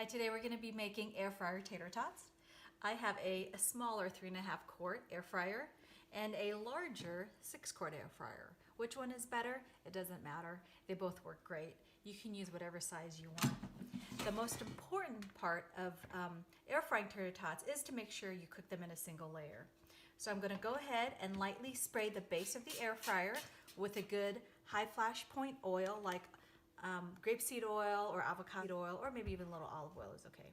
Hi, today we're going to be making air fryer tater tots. I have a smaller 3.5 quart air fryer and a larger 6 quart air fryer. Which one is better? It doesn't matter. They both work great. You can use whatever size you want. The most important part of air frying tater tots is to make sure you cook them in a single layer. So I'm going to go ahead and lightly spray the base of the air fryer with a good high flash point oil like grapeseed oil or avocado oil, or maybe even a little olive oil is okay.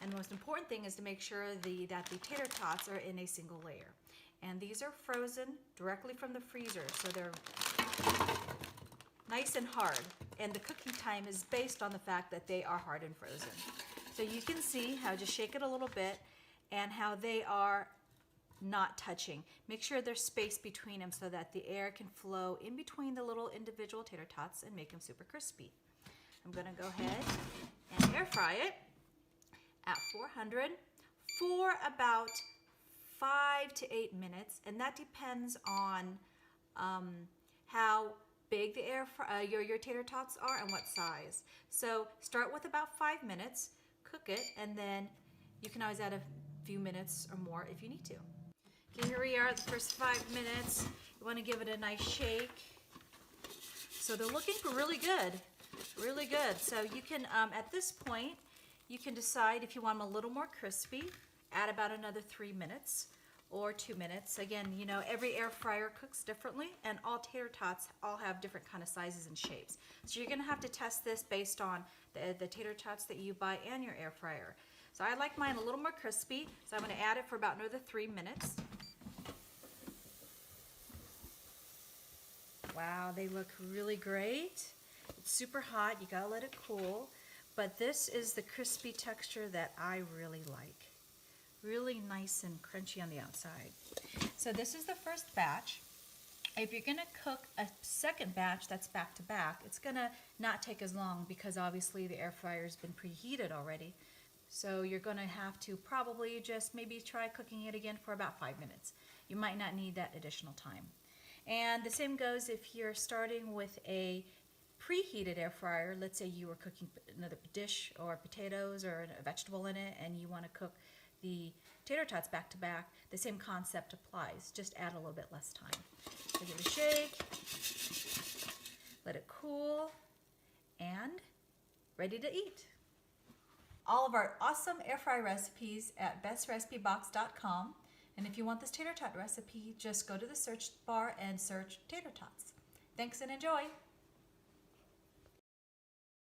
And the most important thing is to make sure that the tater tots are in a single layer. And these are frozen directly from the freezer, so they're nice and hard. And the cooking time is based on the fact that they are hard and frozen. So you can see how just shake it a little bit and how they are not touching. Make sure there's space between them so that the air can flow in between the little individual tater tots and make them super crispy. I'm going to go ahead and air fry it at 400 for about 5 to 8 minutes, and that depends on how big the your tater tots are and what size. So start with about 5 minutes, cook it, and then you can always add a few minutes or more if you need to. Okay, here we are, the first 5 minutes. You want to give it a nice shake. So they're looking for really good, really good. So you can, at this point, you can decide if you want them a little more crispy, add about another 3 minutes or 2 minutes. Again, you know, every air fryer cooks differently, and all tater tots all have different kind of sizes and shapes. So you're gonna have to test this based on the tater tots that you buy and your air fryer. So I like mine a little more crispy, so I'm gonna add it for about another 3 minutes. Wow, they look really great. It's super hot, you gotta let it cool. But this is the crispy texture that I really like. Really nice and crunchy on the outside. So this is the first batch. If you're gonna cook a second batch that's back to back, it's gonna not take as long because obviously the air fryer's been preheated already. So you're gonna have to probably just maybe try cooking it again for about 5 minutes. You might not need that additional time. And the same goes if you're starting with a preheated air fryer. Let's say you were cooking another dish or potatoes or a vegetable in it, and you want to cook the tater tots back to back. The same concept applies, just add a little bit less time. So give it a shake, let it cool, and ready to eat. All of our awesome air fry recipes at bestrecipebox.com. And if you want this tater tot recipe, just go to the search bar and search tater tots. Thanks and enjoy.